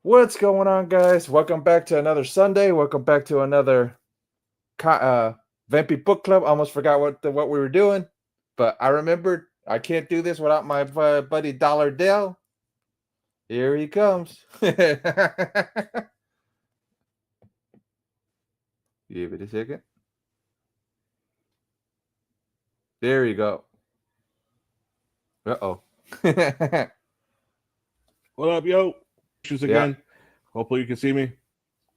What's going on, guys? Welcome back to another Sunday. Welcome back to another Vampy Book Club. Almost forgot what we were doing, but I remembered. I can't do this without my buddy Dollar Dell. Here he comes. Give it a second. There you go. Uh-oh. What up, yo? Issues Yeah. again. Hopefully you can see me.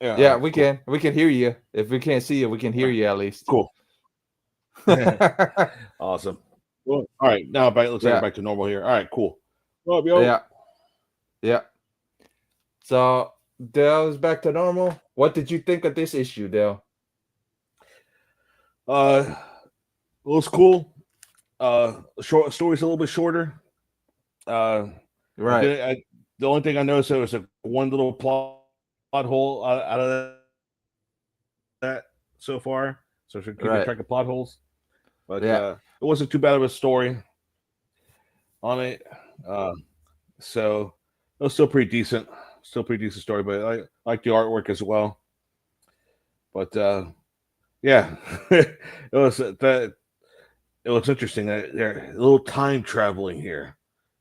Yeah, Yeah, all right, we cool. can. We can hear you. If we can't see you, we can hear you at least. Cool. Awesome. Well, all right, now back. Looks like Yeah. we're back to normal here. All right, cool. What up, yo? Yeah. Yeah. So Dell's back to normal. What did you think of this issue, Dell? It was cool. Short story's a little bit shorter. Right. The only thing I noticed there was one little plot hole out of that so far. So should keep track of plot holes. But it wasn't too bad of a story on it. So it was still pretty decent. Still pretty decent story, but I like the artwork as well. But yeah, it was that. It was interesting that they're a little time traveling here.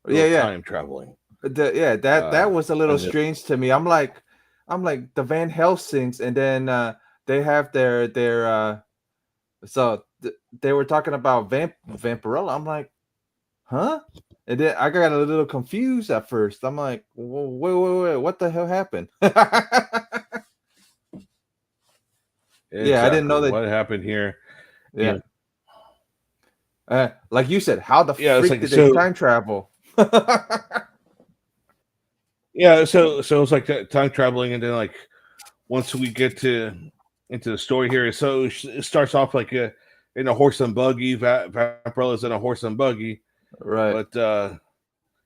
Time traveling. That was a little strange to me. I'm like the Van Helsings, and then they have their they were talking about Vampirella. I'm like, huh? And then I got a little confused at first. I'm like, wait, what the hell happened? Exactly. I didn't know that. What happened here? Yeah. Like you said, how the freak did they time travel? Yeah, so it's like time traveling, and then like once we get into the story here, so it starts off like in a horse and buggy. Vampirella's in a horse and buggy, right? But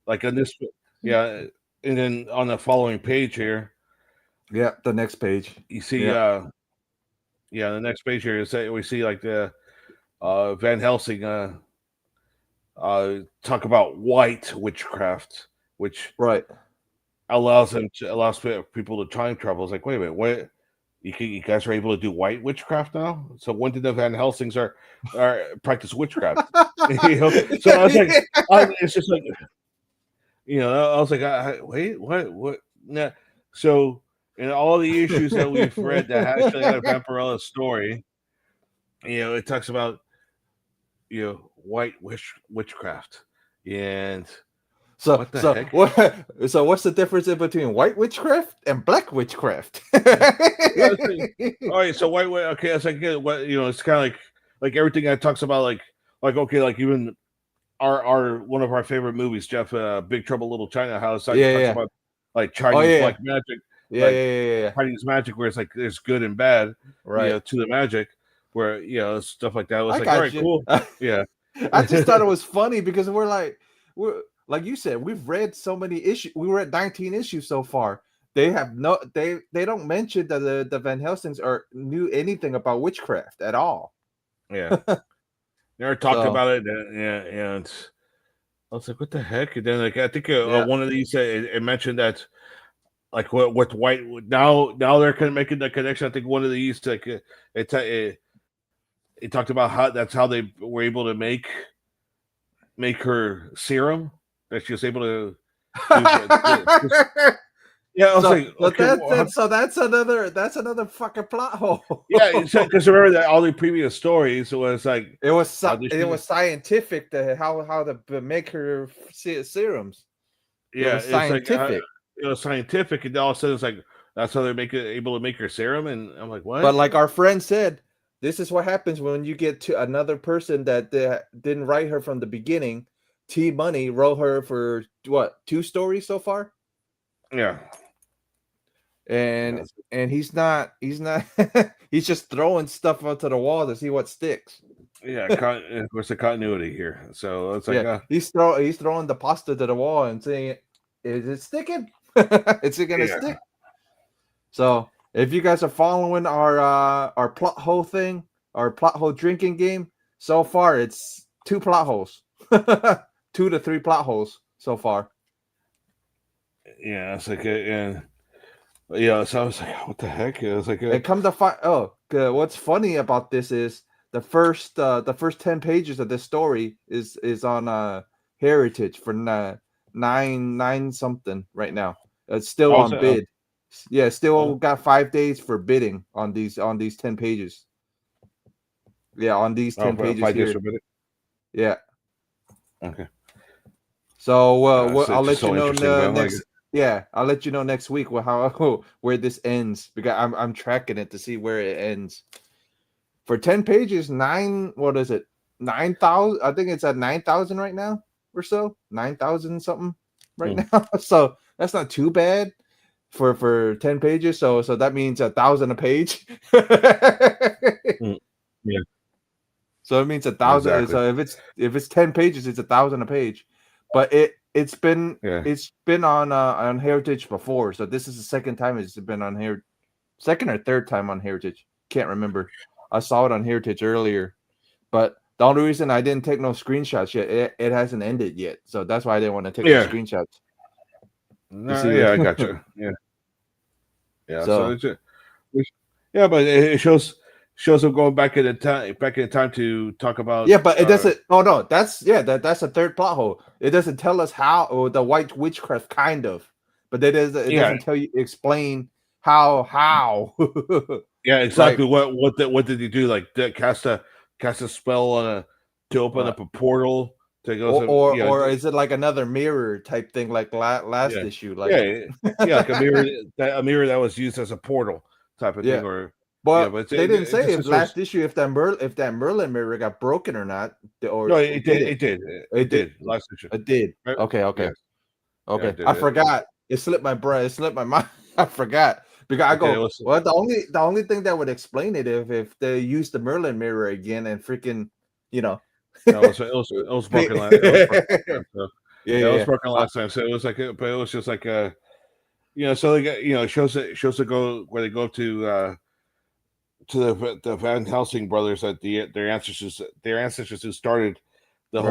like on this, and then on the following page here, the next page, you see, the next page here is we see like the Van Helsing talk about white witchcraft, which allows people to time travel. It's like, wait a minute, what? You guys are able to do white witchcraft now? So when did the Van Helsings are practice witchcraft? So I was like, it's just like, I was like, wait, what? Nah. So in all the issues that we've read that actually had a Vampirella story, it talks about white witchcraft, and so what the heck? So what's the difference in between white witchcraft and black witchcraft? All right, so white. Okay, it's like it's kind of like everything that talks about like okay, like even our one of our favorite movies, Jeff, Big Trouble Little China, how it's like talks about like Chinese like magic, Chinese magic, where it's like there's good and bad, to the magic, where stuff like that. It was like, all right, cool, yeah. I just thought it was funny because we're like you said, we've read so many issues. We were at 19 issues so far. They have they don't mention that the Van Helsings knew anything about witchcraft at all. Yeah, never talked about it. And I was like, what the heck? And then like I think one of these it mentioned that like with white now they're kind of making the connection. I think one of these like it talked about how that's how they were able to make her serum, that she was able to yeah, I was like, okay, so that's another fucking plot hole. Yeah, because remember that all the previous stories was like it was scientific to how to make her serums. Yeah, it was scientific. It was scientific, and all of a sudden it's like that's how they're able to make her serum, and I'm like, what? But like our friend said, this is what happens when you get to another person that didn't write her from the beginning. T Money wrote her for what, 2 stories so far? Yeah. And he's not he's just throwing stuff onto the wall to see what sticks. Yeah, of course the continuity here. So it's like he's throwing the pasta to the wall and saying, is it sticking? Is it gonna stick? So if you guys are following our plot hole thing, our plot hole drinking game, so far it's 2 plot holes. 2 to 3 plot holes so far. Yeah, it's like and Yeah, so I was like, what the heck? It was like, And come to find, what's funny about this is the first 10 pages of this story is on Heritage for nine something right now. It's still on bid. Yeah, still got 5 days for bidding on these 10 pages. Yeah, on these 10 pages 5 days here. for bidding. Yeah. Okay. So I'll let you know next. Yeah, I'll let you know next week where this ends, because I'm tracking it to see where it ends. For 10 pages, what is it? 9,000. I think it's at 9,000 right now or so. 9,000 something right now. So that's not too bad for 10 pages. So that means 1,000 a page. Yeah. So it means 1,000. Exactly. So if it's 10 pages, it's 1,000 a page. But it's been on Heritage before. So this is the second time it's been on here. Second or third time on Heritage. Can't remember. I saw it on Heritage earlier. But the only reason I didn't take no screenshots yet, it hasn't ended yet. So that's why I didn't want to take the screenshots. I got you. Yeah. Yeah. So but it shows them going back in the time to talk about. Yeah, but it doesn't. Oh no, that's a third plot hole. It doesn't tell us how, or the white witchcraft kind of, but it doesn't explain how. Yeah, exactly. Right. What did he do? Like cast a spell to open up a portal to go, or is it like another mirror type thing, like last issue? Like like a mirror that was used as a portal type of thing, or. But they didn't say if last issue if that Merlin mirror got broken or not. Or no, it did. It did last issue. It did. Okay. Yes. Okay. I forgot. It slipped my brain. It slipped my mind. I forgot. Because I go, well, the only thing that would explain it if they used the Merlin mirror again and freaking, No, it was broken last time. So. It was broken last time. So it was like, but it was just like so it shows it go where they go to the Van Helsing brothers, that their ancestors who started the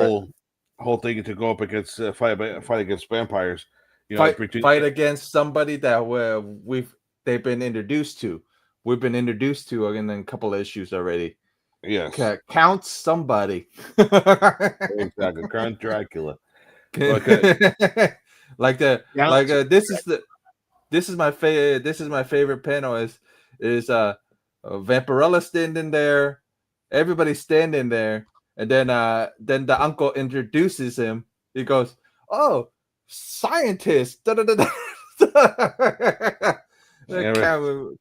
whole thing to go up against fight against vampires. Fight against somebody that they've been introduced to. We've been introduced to in a couple of issues already. Yes. Count somebody. Exactly. Count Dracula. This is my favorite panel is Vampirella standing there, everybody's standing there, and then the uncle introduces him. He goes, "Oh, scientist." Count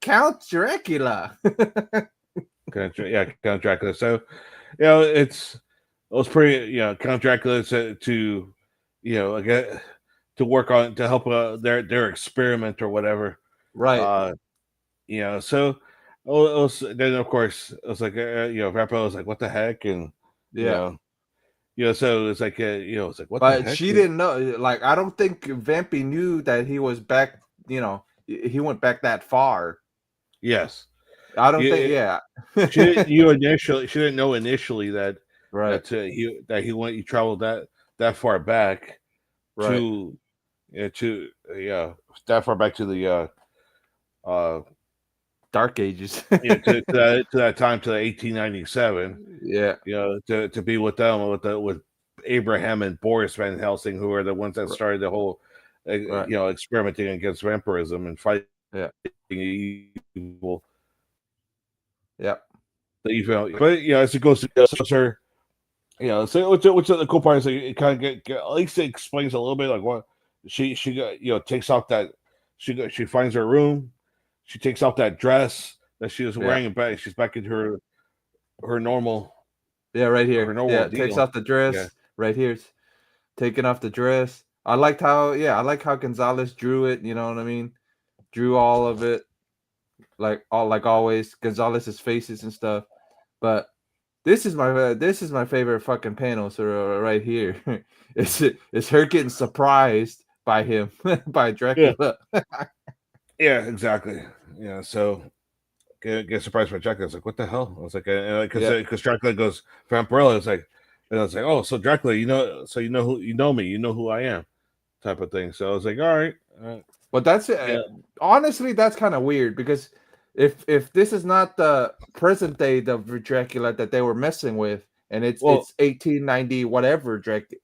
Dracula. Count Dracula. So, it was pretty. Count Dracula to work on, to help their experiment or whatever. Right. So then of course it was like Vampirella was like, what the heck, and so it's like it's like, what the heck? But she didn't know. Like, I don't think Vampy knew that he was back. He went back that far. Yes, I don't think. Yeah, she didn't know initially that he traveled that far back to that far back to the Dark Ages. to that time, to 1897. Yeah, to be with them, with Abraham and Boris Van Helsing, who are the ones that started the whole experimenting against vampirism and fighting evil. Yeah. But as it goes to her, so what's the cool part is it kind of at least it explains a little bit, like what she got, takes off that she finds her room, she takes off that dress that she was wearing, and back she's back into her normal. Yeah, right here. Yeah, takes off the dress. Right here, it's taking off the dress. I like how Gonzalez drew it. You know what I mean? Drew all of it, like always, Gonzalez's faces and stuff. But this is my favorite fucking panel. So right here, it's her getting surprised by him, by Dracula. Yeah, exactly. Yeah, so get surprised by Dracula. I was like, what the hell? I was like, because Dracula goes Vampirella. It's like, and I was like, oh, so Dracula, so you know me, you know who I am, type of thing. So I was like, all right. But that's honestly, that's kind of weird because if this is not the present day the Dracula that they were messing with, and it's 1890 whatever Dracula,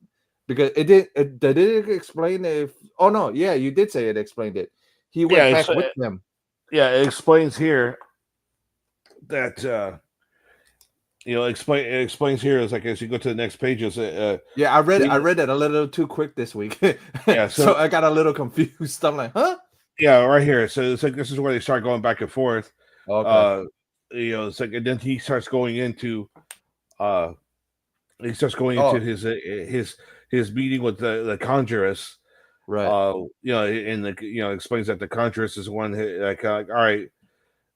because did it explain if? Oh no, yeah, you did say it explained it. He went back with them. Yeah, it explains here that it explains here is like as you go to the next pages. Yeah, I read it a little too quick this week. Yeah, so I got a little confused. I'm like, huh? Yeah, right here. So it's like this is where they start going back and forth. Okay. It's like, and then he starts going into his meeting with the conjuress. Right. And explains that the conjuress is one like all right.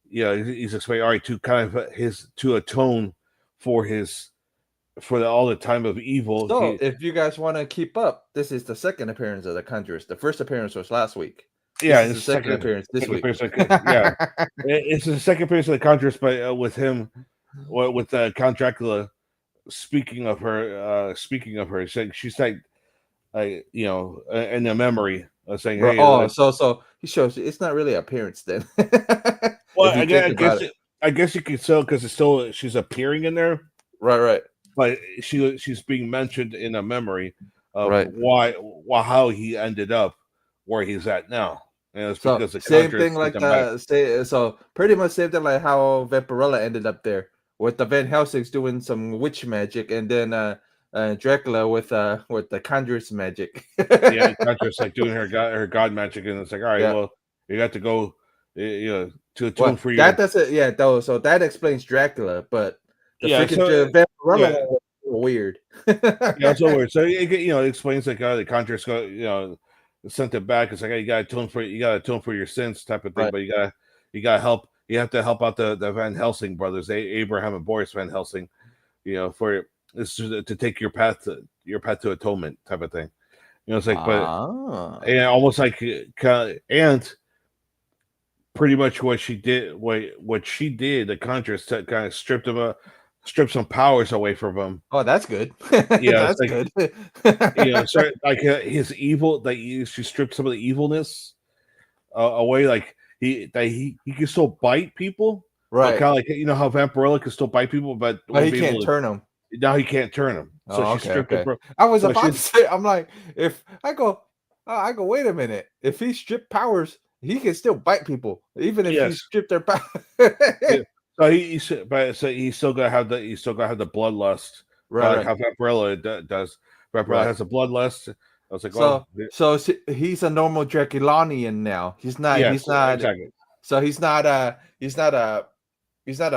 He's explaining all right to kind of to atone for all the time of evil. So if you guys want to keep up, this is the second appearance of the conjuress. The first appearance was last week. Yeah, it's the second appearance this week. Yeah, it's the second appearance of the conjuress, but with him, with Count Dracula speaking of her, she's like, in the memory of saying, "Hey." So he shows you it's not really appearance then. Well, I guess you could still because it's still she's appearing in there, right. But she's being mentioned in a memory of how he ended up where he's at now. And it's because the same thing like so pretty much same thing like how Vampirella ended up there with the Van Helsing's doing some witch magic, and then Dracula with the conjuress magic. Yeah, conjuress like doing her god magic, and it's like, all right, well, you got to go, to atone for you. That doesn't, though. So that explains Dracula, but the freaking Vampirella was weird. It's so weird. So it explains like the conjuress sent it back. It's like, hey, you got to atone for your sins type of thing, right. But you got to help. You have to help out the Van Helsing brothers, Abraham and Boris Van Helsing, for this to take your path to atonement type of thing. It's like, and almost like, and pretty much what she did, the conjuress kind of stripped some powers away from him. Oh, that's good. Yeah, that's good. His evil, she stripped some of the evilness away. Like he can still bite people, right? Kind of like how Vampirella can still bite people, but he can't turn them. Now he can't turn them. So she stripped him. I was about to say, I'm like, if I go, wait a minute. If he stripped powers, he can still bite people, even if he stripped their power. So he still got to have the bloodlust, right? Like how Vampirella does. Vampirella has a bloodlust. I was like, so he's a normal Draculanian now. He's not. Yes, he's not. Exactly. So he's not a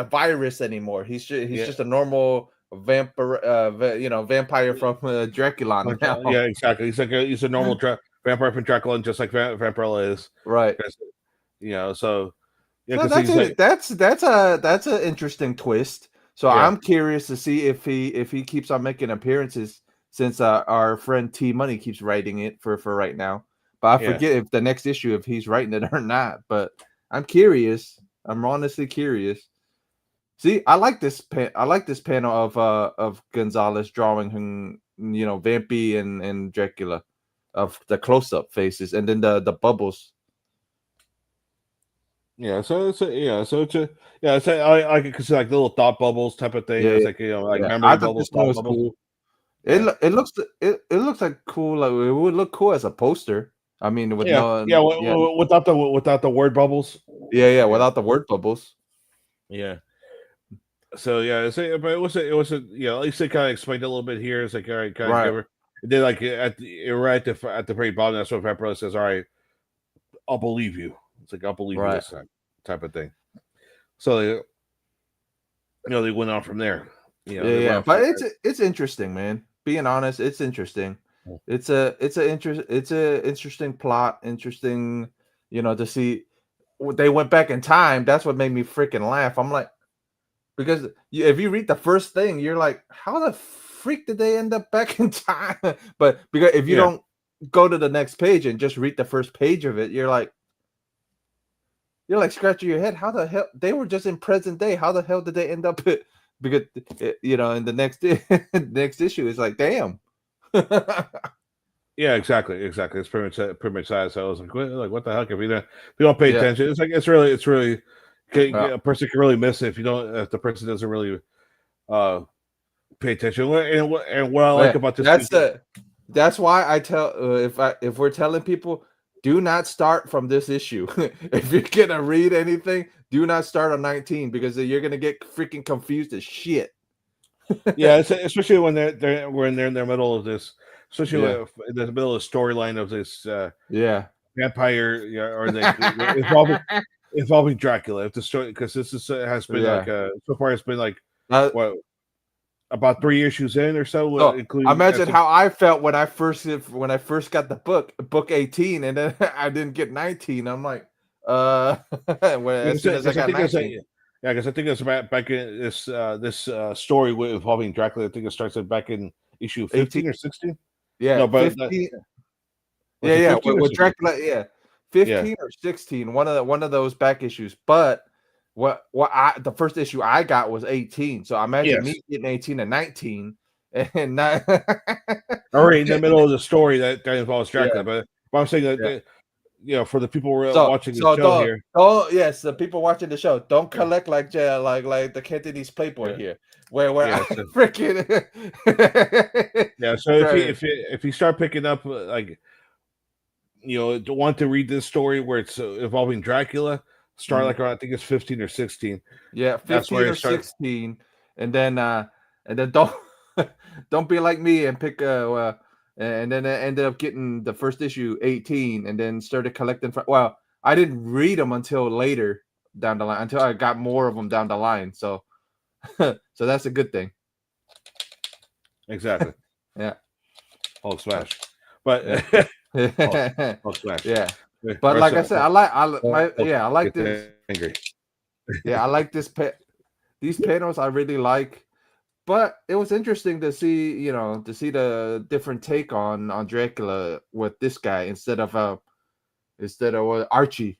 virus anymore. He's just a normal vampire from Draculon now. Yeah, exactly. He's a normal vampire from Draculon, just like Vampirella is. Right. So. Yeah, that's an interesting twist. So I'm curious to see if he keeps on making appearances, since our friend T Money keeps writing it for right now. But I forget if the next issue if he's writing it or not. But I'm curious. I'm honestly curious. See, I like this panel of Gonzalez drawing him, Vampy and Dracula, of the close up faces, and then the bubbles. Yeah, I could consider like little thought bubbles type of thing. It's like memory bubbles. Thought bubbles. Cool. It looks like cool. Like it would look cool as a poster. I mean, without the word bubbles. Yeah, without the word bubbles. Yeah. So but it was at least they kind of explained it a little bit here. It's like, all right, kind of give her. And then like at the very bottom, that's what Vampirella says. All right, I'll believe you. It's like, I'll believe you this time, type of thing. So they went on from there. But it's interesting, man. Being honest, it's interesting. It's a interesting plot. Interesting, to see they went back in time. That's what made me freaking laugh. I'm like, because if you read the first thing, you're like, how the freak did they end up back in time? But because if you don't go to the next page and just read the first page of it, you're like scratching your head. How the hell they were just in present day? How the hell did they end up? Because in the next issue, it's like, damn. Yeah, exactly. It's pretty much that. So I was like, what the heck? If you don't pay attention, it's really a person can really miss it if the person doesn't really pay attention. And what I like about this, that's why I tell if we're telling people, do not start from this issue. If you're gonna read anything, do not start on 19 because you're gonna get freaking confused as shit. Yeah, especially when they're in their middle of this, especially in the middle of the storyline of this vampire or involving Dracula. If the story, because this has been like so far it's been like what, about 3 issues in or so, including. Imagine how I felt when I first got the book 18, and then I didn't get 19. I'm like, as soon as I got 19. Yeah, because I think it's back in this story involving Dracula. I think it starts back in issue 15 or 16. Yeah, no, but 15. With Dracula, 15 Yeah. or 16, one of those back issues. But the first issue I got was 18. So imagine me getting 18 and 19 and not already in the middle of the story that involves Dracula. But I'm saying that for the people watching the show here. Oh yes, the people watching the show, don't collect like the Cantonese Playboy here, where freaking So if you start picking up want to read this story where it's involving Dracula, start like around, I think it's 15 or 16. Yeah, 15 or 16, and then don't don't be like me and pick and then I ended up getting the first issue 18, and then started collecting. Well, I didn't read them until later down the line, until I got more of them down the line. So, so that's a good thing. Exactly. Yeah. Hulk smash, but Hulk smash. Yeah. But like I said, I like this. Angry. Yeah, I like these panels. I really like. But it was interesting to see, the different take on Dracula with this guy instead of Archie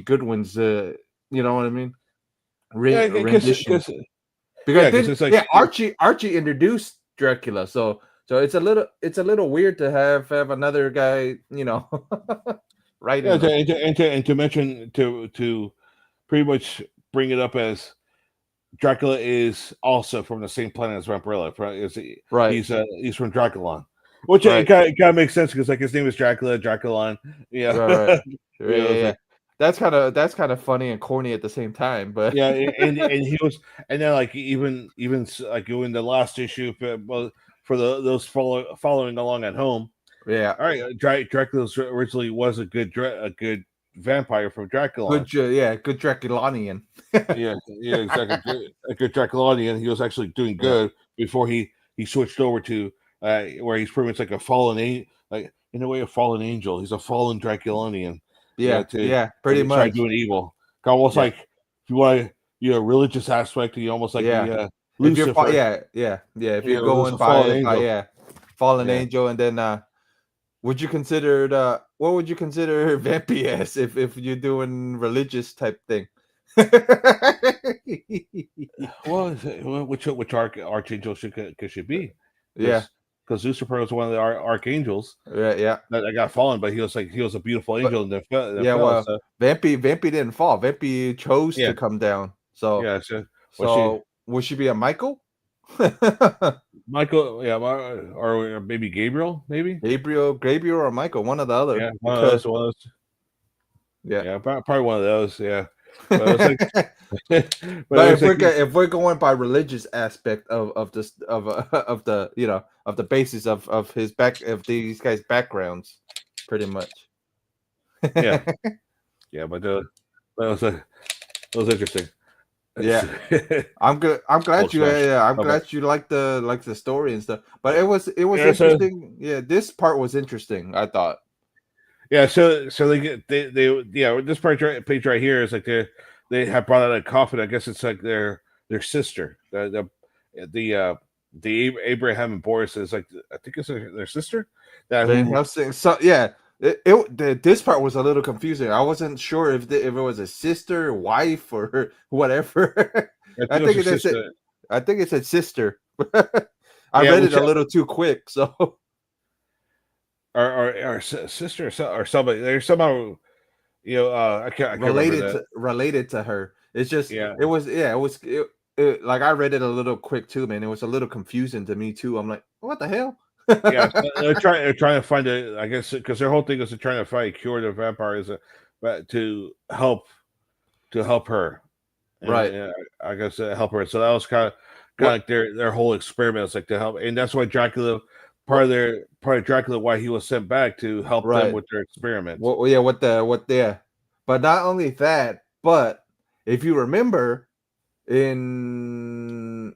Goodwin's. You know what I mean? Rendition. Because Archie introduced Dracula, so it's a little weird to have another guy, writing. And to mention to pretty much bring it up as Dracula is also from the same planet as Vampirella. Right. He's from Draculon, which it kind of makes sense because his name is Draculon. Yeah. Right. Yeah. That's kind of funny and corny at the same time, but and he was, and then even like in the last issue, for those following along at home. Yeah. All right. Dracula originally was a good vampire from Draculon. Good Draculonian. yeah, exactly. A good Draculonian. He was actually doing good before he switched over to where he's pretty much like a fallen in a way a fallen angel. He's a fallen Draculonian. Pretty much. Try doing evil. Almost like if you want religious aspect, you almost like Lucifer. If you're going by fallen angel, and then would you consider what would you consider Vampy as if you're doing religious type thing? Well, which archangel should be? Because Lucifer was one of the archangels. That got fallen, but he was a beautiful angel. Vampy didn't fall. Vampy chose to come down. So so would she be a Michael? Michael, or maybe Gabriel, Gabriel or Michael, one or the other. Yeah, one of those. Yeah, probably one of those. Yeah. But if we're going by religious aspect of the basis of these guys' backgrounds, pretty much. Yeah, but that was interesting. Yeah, I'm glad you like the story and stuff. But it was interesting. This part was interesting, I thought. Yeah, so they this page right here is like they have brought out a coffin. I guess it's like their sister. The Abraham and Boris is like, I think it's their sister. This part was a little confusing. I wasn't sure if it was a sister, wife, or whatever. I think it said sister. I read it a little too quick, so. or sister or somebody. They're somehow, I can't remember that. Related to her. It's just Yeah, like I read it a little quick too, man. It was a little confusing to me too. I'm like, what the hell? yeah. So they're trying to find I guess because their whole thing is to trying to find a cure to vampirism, but to help her, Right. and I guess help her. So that was kind of like their whole experiment. It's like to help, and that's why Dracula. Part of Dracula, why he was sent back to help them Right. with their experiment. Well, yeah, but not only that, but if you remember in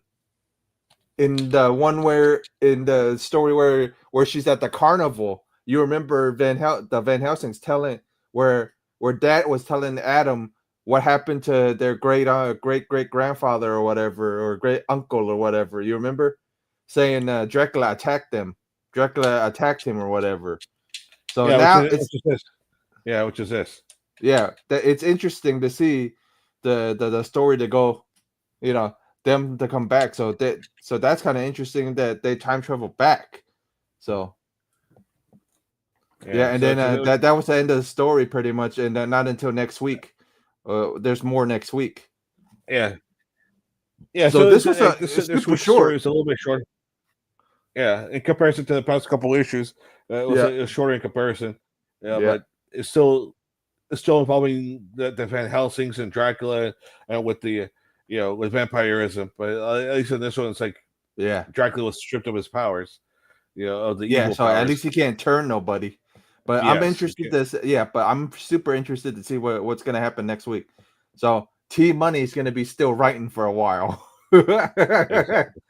the one where in the story where she's at the carnival, you remember the Van Helsing's telling where Dad was telling Adam what happened to their great great grandfather or whatever, or great uncle or whatever. You remember saying Dracula attacked them. Dracula attacked him or whatever. So Yeah, now which is this. Yeah, which is this. Yeah, it's interesting to see the story to go, them to come back. So that's kind of interesting that they time travel back. So yeah, and so then that was the end of the story pretty much, and then not until next week. There's more next week. Yeah, So this was this super week's story short. is a little bit short. Yeah, in comparison to the past couple issues, it was shorter in comparison. Yeah, but it's still involving the Van Helsings and Dracula, and with the with vampirism. But at least in this one, it's like Dracula was stripped of his powers, of the evil so powers. at least he can't turn nobody. But I'm interested but I'm super interested to see what's gonna happen next week. So T Money is gonna be still writing for a while. Exactly.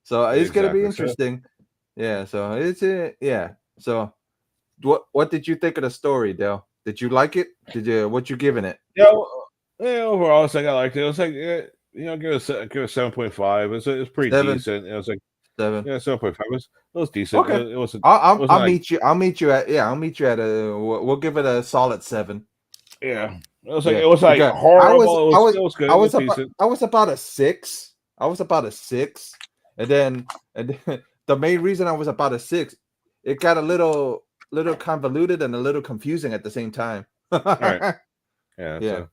So it's gonna be interesting. So it's So what did you think of the story, Dale? Did you like it? What you giving it? Yeah, overall, it's like I liked it. It was like give it 7.5. It's pretty 7. decent. It was like 7. 7.5. It was decent. Okay. It wasn't. I'll meet you. I'll meet you at we'll give it a solid 7. Yeah. It was like horrible. It was good. I was about a 6. And then the main reason I was about a 6, it got a little convoluted and a little confusing at the same time. Right. Yeah. So.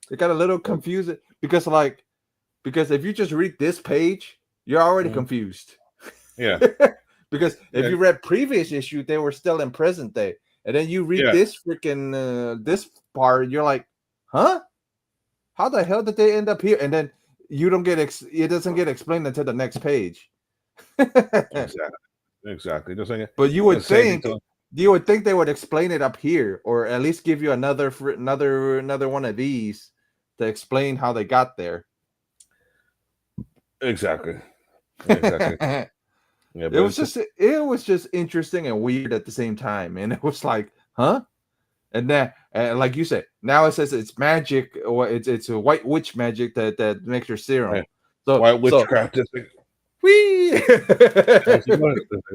It got a little confusing because if you just read this page, you're already confused. Yeah. Because if you read previous issue, they were still in present day. And then you read this freaking this part, you're like, huh? How the hell did they end up here? And then you don't get it doesn't get explained until the next page. Exactly. Just like, but you would think they would explain it up here, or at least give you another one of these to explain how they got there. Exactly. Yeah, it was just interesting and weird at the same time, and it was like, huh? And then, like you said, now it says it's magic, or it's a white witch magic that makes her serum. Right. So white witchcraft. Whee!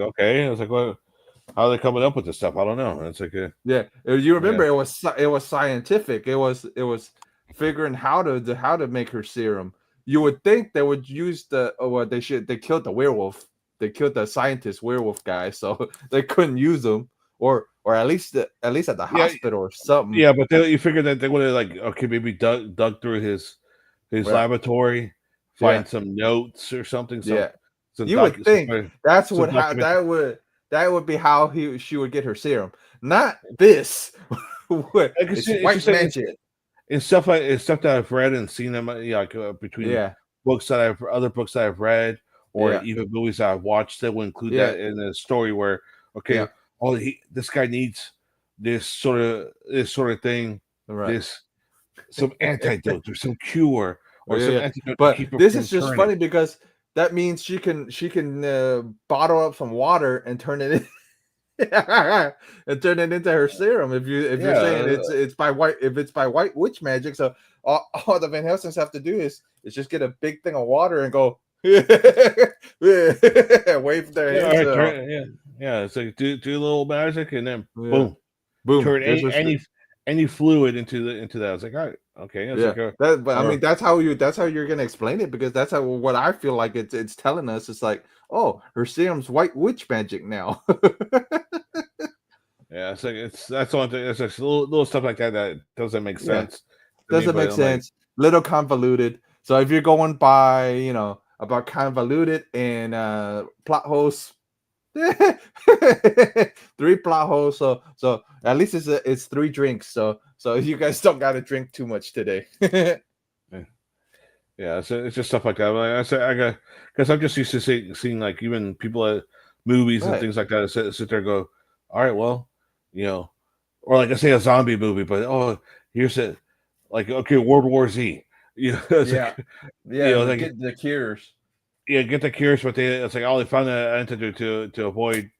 Okay, I was like, well, how are they coming up with this stuff? I don't know. It's like, you remember it was scientific. It was figuring how to make her serum. You would think they would use they killed the werewolf. They killed the scientist werewolf guy, so they couldn't use them, or at least at the hospital or something. Yeah, but you figured that they would have maybe dug through his laboratory, find some notes or something. You would think that would be how she would get her serum, not this. It's white magic. It's stuff that I've read and seen them between other books that I've read, or even movies that I've watched that will include that in a story where this guy needs this sort of thing, some antidote or some cure or some antidote. But this is just funny because that means she can bottle up some water and turn it in. And turn it into her serum. If you're saying it's by white witch magic, so all the Van Helsings have to do is just get a big thing of water and go wave their hands. It's like do a little magic and then boom, turn any fluid into that. It's like, all right, okay. But I mean, that's how you're gonna explain it, because that's what I feel like it's telling us. It's like, oh, her serum's white witch magic now. Yeah, that's one thing. It's just little stuff like that doesn't make Yeah, sense to me. doesn't But make I'm like, sense. Little convoluted. So if you're going by, about convoluted and plot holes, 3 plot holes. So at least it's 3 drinks. So you guys don't got to drink too much today. yeah, it's just stuff like that. Like I said, I got because I'm just used to seeing like even people at movies and Right. things like that sit there and go, all right, well, you know, or like I say a zombie movie, but here's it, like okay, World War Z, it's Yeah. like Yeah. like Get the cures. yeah, get the cures, but it's like they found an antidote to avoid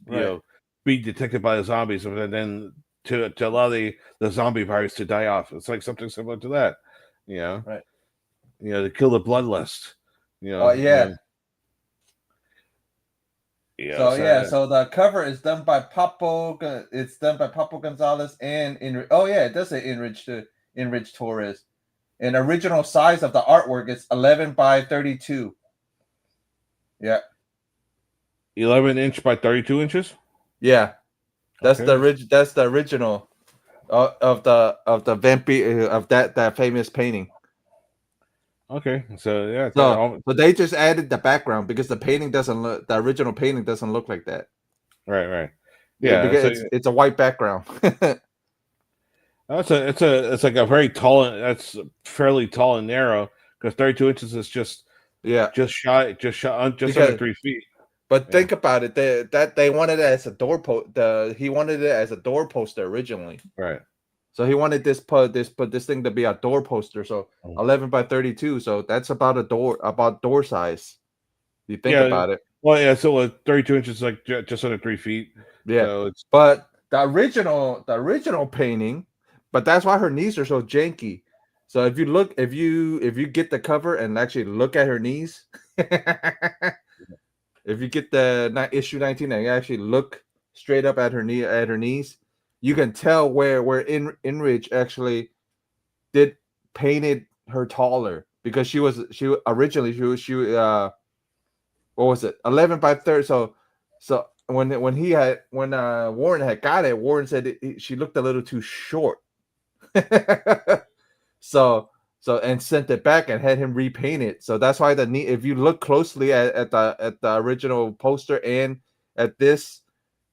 Right. being detected by the zombies, and then to allow the zombie virus to die off. It's like something similar to that, you know. Right. To kill the bloodlust, Oh yeah. So yeah, so so the cover is done by It's done by Papo Gonzalez and it does say Enrich Torres. And original size of the artwork is 11 by 32. Yeah. 11-inch by 32 inches. Yeah. That's Okay, the original of the vampire of that famous painting. okay. So yeah, So they just added the background because the original painting doesn't look like that. right. Yeah, Yeah, because so it's a white background. it's like a very tall. That's fairly tall and narrow because 32 inches is Yeah, just under because 3 feet. but Yeah, think about it. They wanted it as a he wanted it as a door poster originally. right. So he wanted this thing to be a door poster. So Mm. 11 by 32. So that's about door size. You think Yeah. about it. Well, yeah. So 32 inches is like just under 3 feet. Yeah. So it's But the original painting, but that's why her knees are so janky. So if you get the cover and actually look at her knees, if you get the issue 19 and you actually look straight up at her knees, you can tell where Inridge actually did painted her taller because she originally what was it, 11 by 30. So when Warren had got it, Warren said she looked a little too short. so and sent it back and had him repaint it. So that's why if you look closely at the original poster and at this,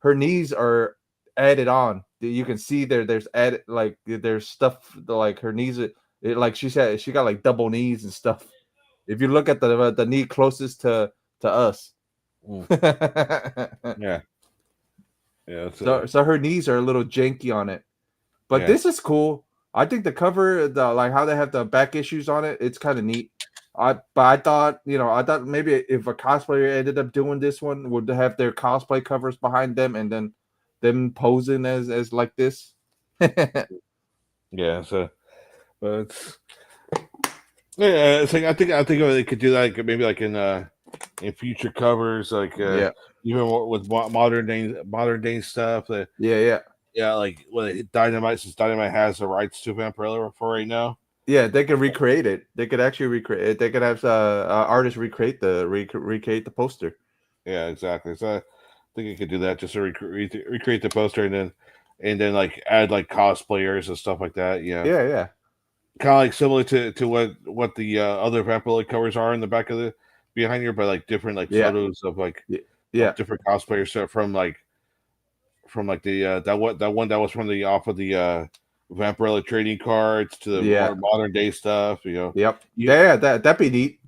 her knees are added on. You can see there's added, like there's stuff like her knees, like she said, she got like double knees and stuff. If you look at the knee closest to us. mm, yeah, yeah. So her knees are a little janky on it. But Yeah. this is cool. I think the cover, the like how they have the back issues on it, it's kind of neat. I thought maybe if a cosplayer ended up doing this one, would have their cosplay covers behind them and then them posing as like this. Yeah. So, but it's like I think they could do that maybe like in future covers, like Yeah, even with modern day stuff. yeah. Yeah, like Dynamite, since Dynamite has the rights to Vampirella for right now. Yeah, they could recreate it. They could actually recreate it. They could have artists recreate the poster. Yeah, exactly. So I think you could do that just to recreate the poster and then like add like cosplayers and stuff like that. Yeah, Yeah. kind of like similar to what the other Vampirella covers are in the back of the behind here, but like different like Yeah. photos of like Yeah. of Yeah. different cosplayers from like the that one that was from the off of the Vampirella trading cards to the Yeah. more modern day stuff. Yep. You, Yeah, that'd be neat.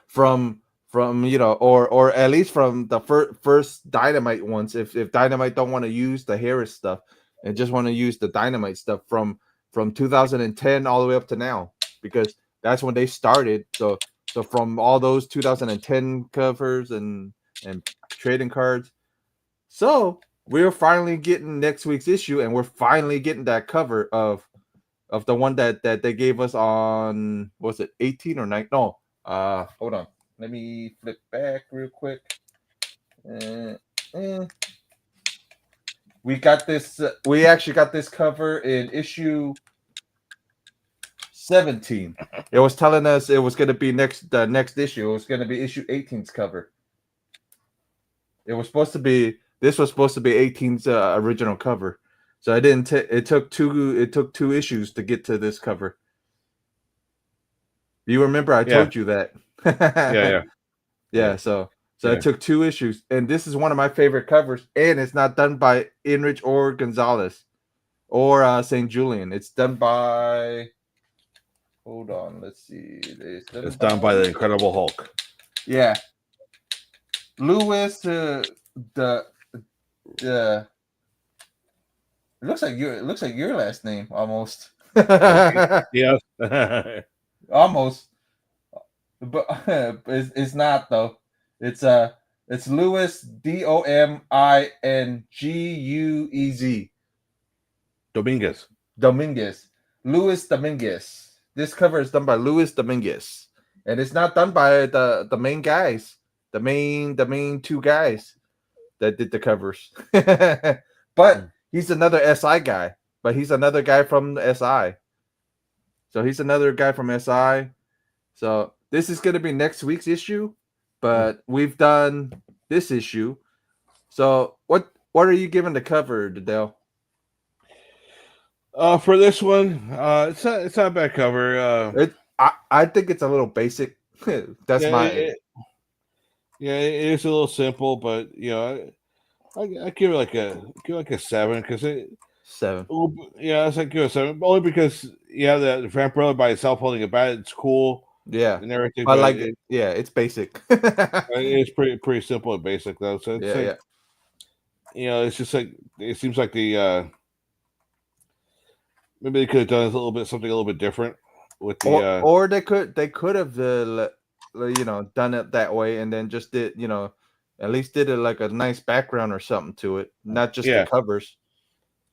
From or at least from the first Dynamite ones. If Dynamite don't want to use the Harris stuff and just want to use the Dynamite stuff from 2010 all the way up to now, because that's when they started. So from all those 2010 covers and trading cards. So we're finally getting next week's issue, and we're finally getting that cover of the one that they gave us on, was it 18 or 9? No, hold on, let me flip back real quick. uh, uh, we actually got this cover in issue 17. It was telling us it was going to be the next issue. It was going to be issue 18's cover. It was supposed to be This was supposed to be 18's original cover, so I didn't. It took two issues to get to this cover. You remember I Yeah, told you that. yeah, Yeah, so yeah. it took two issues, and this is one of my favorite covers, and it's not done by Enrich or Gonzalez or St. Julian. It's done by. Hold on, let's see. It's done It's done by the Incredible Hulk. Yeah, Lewis. The It looks like your last name almost. Yeah. Almost, but it's not though. It's Lewis Dominguez. Dominguez. Louis Dominguez. This cover is done by Louis Dominguez. And it's not done by the main guys. The main two guys that did the covers. But he's another SI guy. But he's another guy from SI. So he's another guy from SI. So this is gonna be next week's issue, but we've done this issue. So what are you giving the cover, Dale? For this one, it's not a bad cover. I think it's a little basic. That's it is a little simple, but I give it like a 7 because it 7. Yeah, it's like give it a 7 only because the Vampirella by itself holding a bat, it's cool. Yeah, and everything. I like it. Yeah, it's basic. It's pretty simple and basic though. So it's it's just like it seems like the maybe they could have done something a little bit different with the or they could have done it that way and then just did at least did it like a nice background or something to it, not just the covers.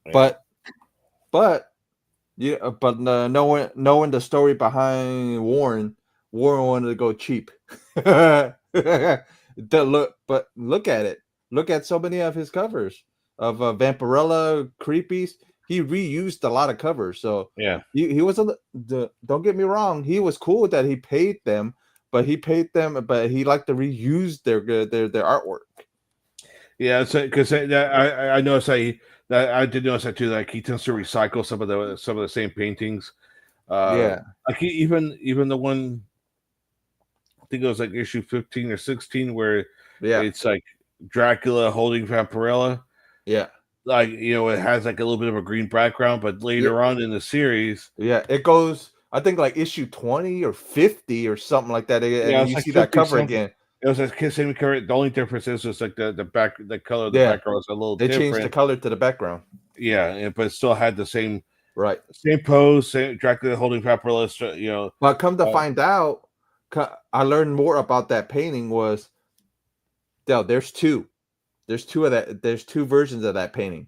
Yeah. But knowing the story behind Warren wanted to go cheap. Look at it. Look at so many of his covers of Vampirella, Creepies. He reused a lot of covers, so he wasn't. Don't get me wrong, he was cool that he paid them, but he liked to reuse their artwork. Yeah, because I noticed I did notice that too. Like he tends to recycle some of the same paintings. Like even the one, I think it was like issue 15 or 16 where it's like Dracula holding Vampirella. Yeah. Like it has like a little bit of a green background, but later on in the series, it goes. I think like issue 20 or 50 or something like that. And you see that cover again. It was a same cover. The only difference is just like the color of the background was a little different. They changed the color to the background. Yeah, but it still had the same same pose, same Dracula holding Vampirella. But come to find out, I learned more about that painting. There's two versions of that painting,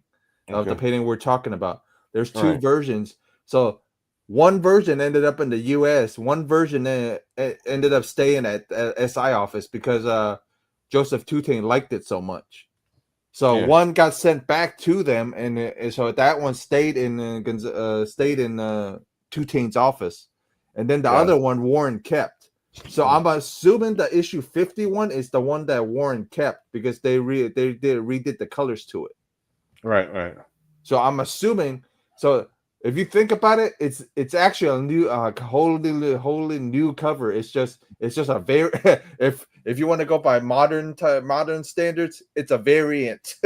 of the painting we're talking about. There's two versions. So one version ended up in the U.S. One version ended up staying at SI office because Joseph Tutane liked it so much. So one got sent back to them, and so that one stayed in Tutane's office, and then the other one Warren kept. So I'm assuming the issue 51 is the one that Warren kept because they redid the colors to it. Right. So I'm assuming. So if you think about it, it's actually a new, wholly new cover. It's just a very if you want to go by modern standards, it's a variant,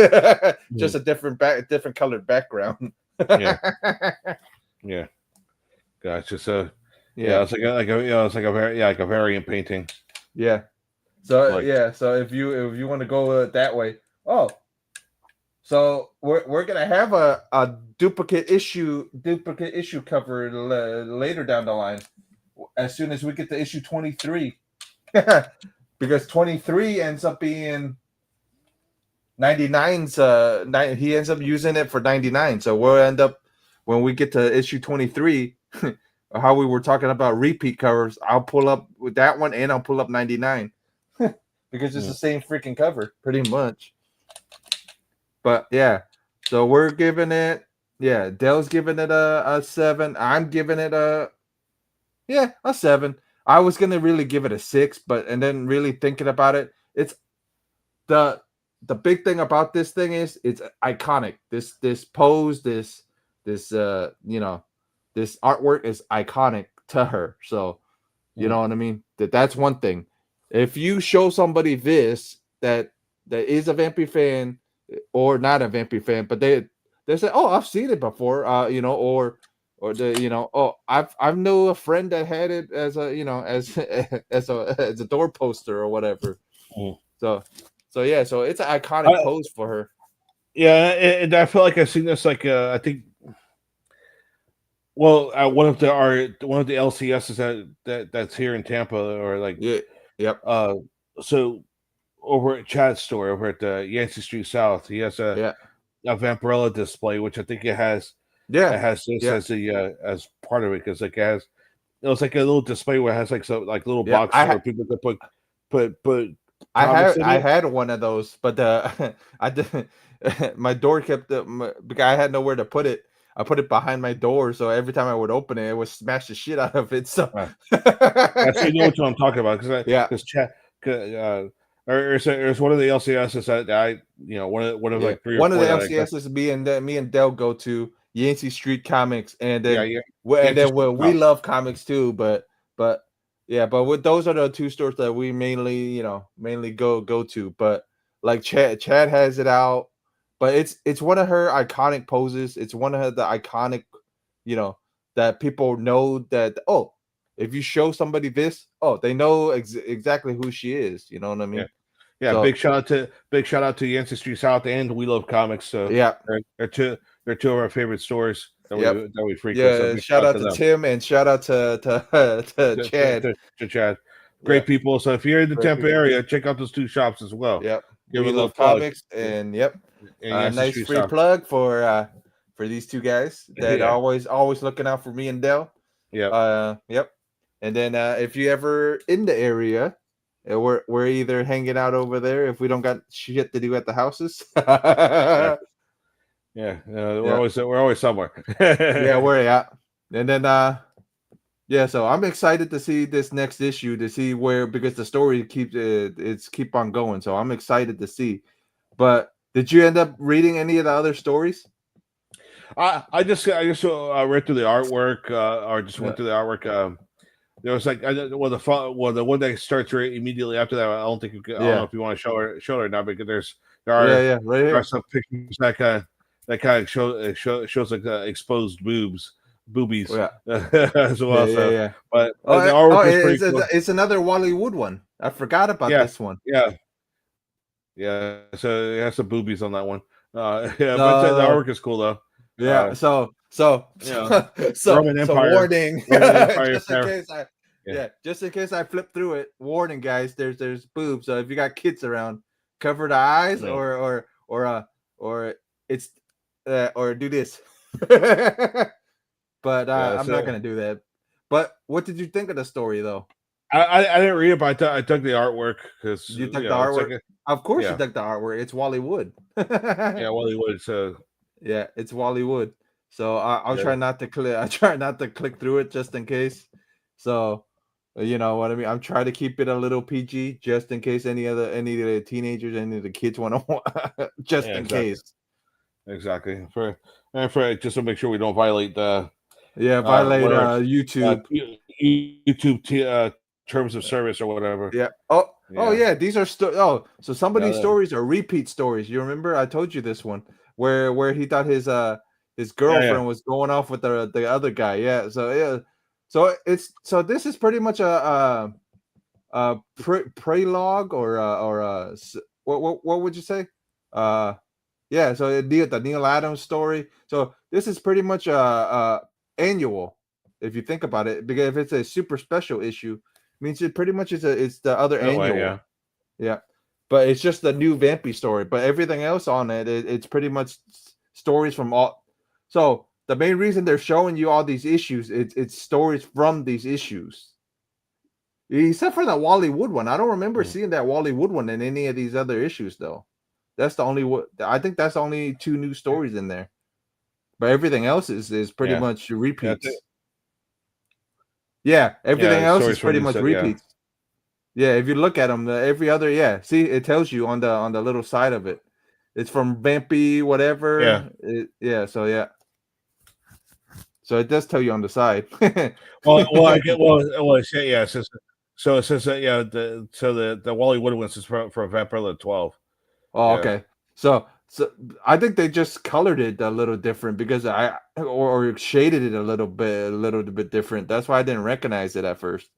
just a different colored background. Yeah. Gotcha. So it's like a variant painting. Yeah. So so if you want to go that way, so we're gonna have a duplicate issue cover later down the line, as soon as we get to issue 23, because 23 ends up being 99's. He ends up using it for 99, so we'll end up when we get to issue 23. How we were talking about repeat covers, I'll pull up with that one and I'll pull up 99 because it's the same freaking cover pretty much. But so we're giving it, Dale's giving it a 7. I'm giving it a 7. I was gonna really give it a 6, and then really thinking about it, it's the the big thing about this thing is it's iconic. This pose, this this this artwork is iconic to her. So you know what I mean? That's one thing. If you show somebody this that is a Vampy fan or not a Vampy fan, but they say, "Oh, I've seen it before," or oh, I've know a friend that had it as a as a door poster or whatever. So yeah, so it's an iconic pose for her. Yeah, and I feel like I've seen this like I think. Well, one of the LCSs that's here in Tampa, or like yep. So over at Chad's store over at the Yancey Street South, he has a Vampirella display, which I think it has this as the as part of it, because like it was like a little display where it has like little boxes where people could put. I had one of those, but I didn't. My door kept because I had nowhere to put it. I put it behind my door, so every time I would open it, it would smash the shit out of it. So, that's you know what I'm talking about, because Chad, there's one of the LCSs that I one of like 3 or 4 one of the LCSs me and Del go to Yancey Street Comics, and then we love comics too, but with those are the 2 stores that we mainly go to. But like Chad has it out, but it's one of her iconic poses. It's one of the iconic, that people know that, oh, if you show somebody this, oh, they know exactly who she is. You know what I mean? Yeah. So, big shout out to Yancey Street South and We Love Comics. So they're two of our favorite stores that we frequent. Yeah, so shout out to Tim and shout out to Chad. To Chad. Great people. So if you're in the Tampa area, check out those 2 shops as well. Yep. We Love Comics, and nice free South. Plug for these 2 guys that are always looking out for me and Del. Yep. And then if you ever in the area, we're either hanging out over there if we don't got shit to do at the houses. We're always somewhere. We're at. And then so I'm excited to see this next issue, to see because the story keep on going. So I'm excited to see. But did you end up reading any of the other stories? I just read through the artwork, or just went through the artwork. There was like the one that starts right immediately after that. I don't know if you want to show it or not, because there are some pictures that kind of shows like exposed boobies as well. But the artwork is pretty cool. It's another Wally Wood one. I forgot about this one. So it has some boobies on that one. But the artwork is cool though. So warning. Just in case I flip through it, warning, guys. There's boobs. So if you got kids around, cover the eyes or it's or do this. But I'm not gonna do that. But what did you think of the story though? I didn't read it, but I dug the artwork, because you dug the artwork. Of course, you dug the artwork. It's Wally Wood. Wally Wood. So it's Wally Wood. So I'll try not to click. I try not to click through it just in case. So you know what I mean. I'm trying to keep it a little PG, just in case any of the teenagers, any of the kids want to, in case. Exactly. For just to make sure we don't violate the YouTube YouTube terms of service or whatever. These are so some of these stories are repeat stories. You remember I told you this one where he thought his girlfriend was going off with the other guy. So this is pretty much a prologue or what would you say? So the Neil Adams story. So this is pretty much a annual, if you think about it, because if it's a super special issue, it means it pretty much it's the other annual. But it's just the new Vampy story. But everything else on it's pretty much stories from all. So the main reason they're showing you all these issues, it's stories from these issues. Except for that Wally Wood one. I don't remember seeing that Wally Wood one in any of these other issues, though. That's the only I think that's only 2 new stories in there. But everything else is pretty much repeats. Everything else is pretty much repeats. Yeah, if you look at them, every other, yeah. See, it tells you on the little side of it. It's from Vampy Yeah. whatever. Yeah. So yeah. So it does tell you on the side. I get yeah. It says that yeah. The Wally Woodwinds is for Vampirella 12. Oh, Yeah. okay. So I think they just colored it a little different because or shaded it a little bit different. That's why I didn't recognize it at first.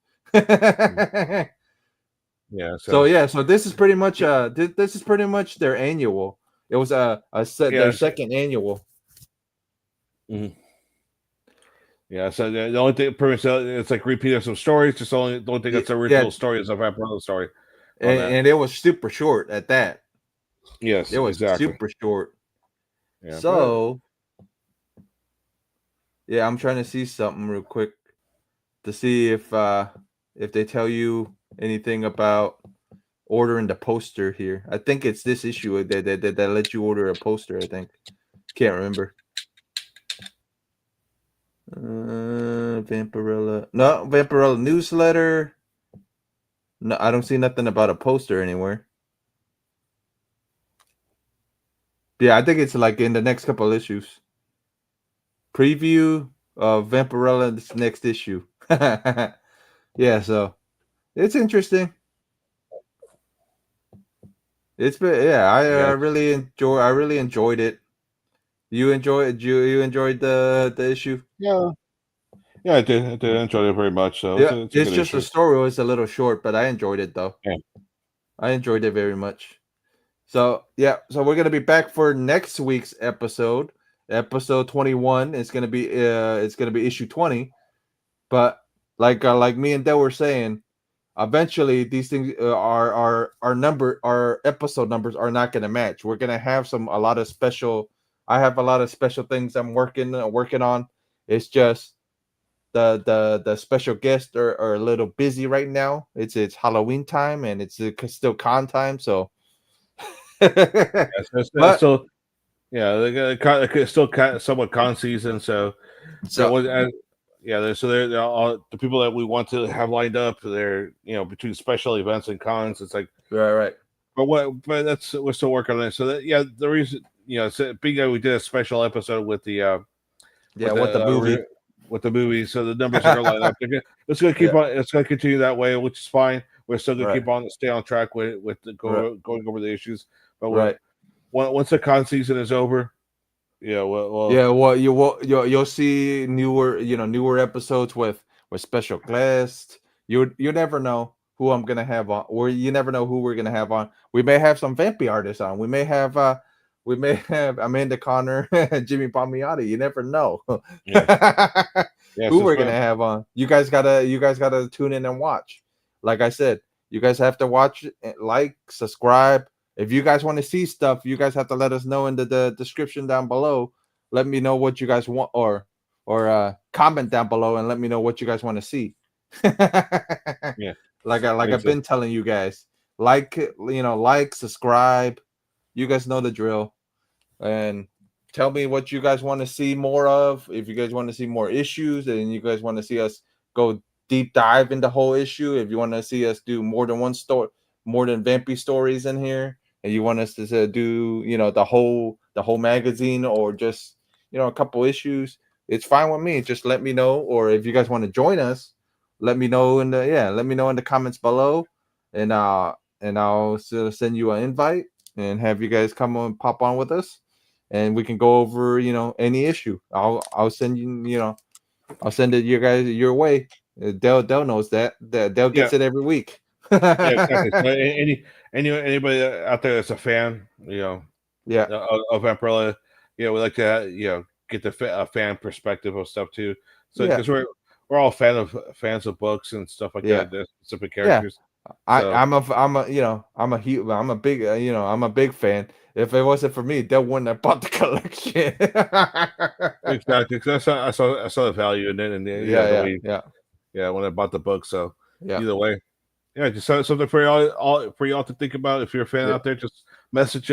Yeah. So yeah, so this is pretty much this is pretty much their annual. It was a set their second annual. Mm-hmm. Yeah, so the only thing, pretty much, it's like repeating some stories. Just the only thing that's the original story is a Vampirella story. And it was super short at that. Yes, It was exactly. super short. Yeah, so yeah, I'm trying to see something real quick to see if they tell you anything about ordering the poster here. I think it's this issue that let you order a poster. I think can't remember. Vampirella. No, Vampirella newsletter. No, I don't see nothing about a poster anywhere. Yeah, I think it's like in the next couple issues. Preview of Vampirella's next issue. Yeah, so it's interesting. It's been I really enjoyed it. You enjoyed you enjoyed the issue? Yeah. Yeah, I did enjoy it very much. So Yeah, it's a it's good just the issue. story was a little short, but I enjoyed it though. Yeah. I enjoyed it very much. So yeah, so we're gonna be back for next week's episode. Episode 21 is gonna be it's gonna be issue 20. But like me and Del were saying, eventually these things our episode numbers are not gonna match. We're gonna have a lot of special. I have a lot of special things I'm working on. It's just the special guests are a little busy right now. It's Halloween time and it's still con time, so It's but still it's still somewhat con season. So so so they're all the people that we want to have lined up. They're between special events and cons. It's like right. But that's we're still working on it. So the reason being that we did a special episode with the what the movie. With the movie, so the numbers are going to line up. It's going to keep on. It's going to continue that way, which is fine. We're still going to keep on stay on track with going over the issues. But once the con season is over, well, you'll see newer episodes with special guests. You never know who I'm gonna have on, or you never know who we're gonna have on. We may have some vampy artists on. We may have Amanda Connor, Jimmy Palmiotti. You never know who we're gonna have on. You guys gotta tune in and watch. Like I said, you guys have to watch, like, subscribe. If you guys want to see stuff, you guys have to let us know in the description down below. Let me know what you guys want, or comment down below and let me know what you guys want to see. Like I've been telling you guys, like subscribe. You guys know the drill, and tell me what you guys want to see more of. If you guys want to see more issues, and you guys want to see us go deep dive into the whole issue, if you want to see us do more than one story, more than vampy stories in here, and you want us to do the whole magazine, or just a couple issues, it's fine with me. Just let me know. Or if you guys want to join us, let me know in the comments below, and I'll send you an invite and have you guys come on, pop on with us, and we can go over any issue. I'll send I'll send it you guys your way. Dell knows that Dell gets it every week. Exactly. So anybody out there that's a fan, of Vampirella, we like to get the fan perspective of stuff too. So because we're all fans of books and stuff like that. There's specific characters. I'm a big fan. If it wasn't for me, they wouldn't have bought the collection. Exactly, because I saw the value in it, and when I bought the book. So either way, just something for y'all to think about. If you're a fan out there, just message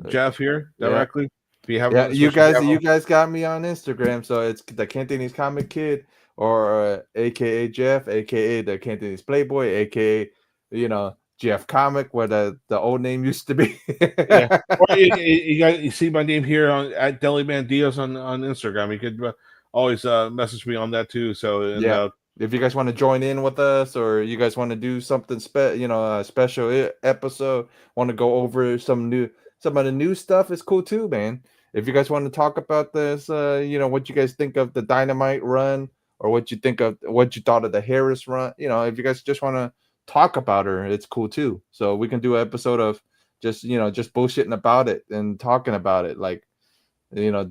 Jeff here directly. If you have you guys got me on Instagram, so it's the Cantonese Comic Kid, or AKA Jeff, AKA the Cantonese Playboy, AKA GF Comic, where the old name used to be. Yeah. Or you see my name here at Deliman Diaz on Instagram. You could always message me on that too. So Yeah. If you guys want to join in with us, or you guys want to do something a special episode, want to go over some of the new stuff, is cool too, man. If you guys want to talk about this, what you guys think of the Dynamite run, or what you thought of the Harris run, if you guys just want to talk about her, it's cool too. So we can do an episode of just bullshitting about it and talking about it, like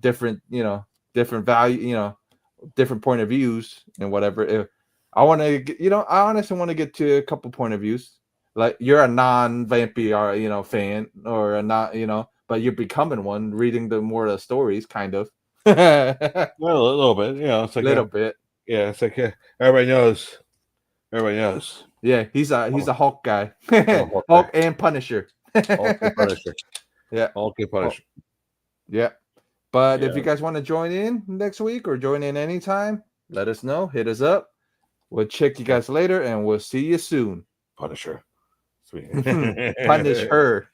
different different value, different point of views and whatever. If I want to, I honestly want to get to a couple point of views. Like, you're a non-vampire, fan, or a not, but you're becoming one, reading the more of the stories, kind of. Well, a little bit, it's like little bit. Yeah, it's like everybody knows. Everybody knows. Yeah, he's a Hulk guy. Hulk and Punisher. Hulk and Punisher. Yeah, Hulk and Punisher. Yeah. But if you guys want to join in next week or join in anytime, let us know. Hit us up. We'll check you guys later, and we'll see you soon. Punisher. Sweet. Punish her.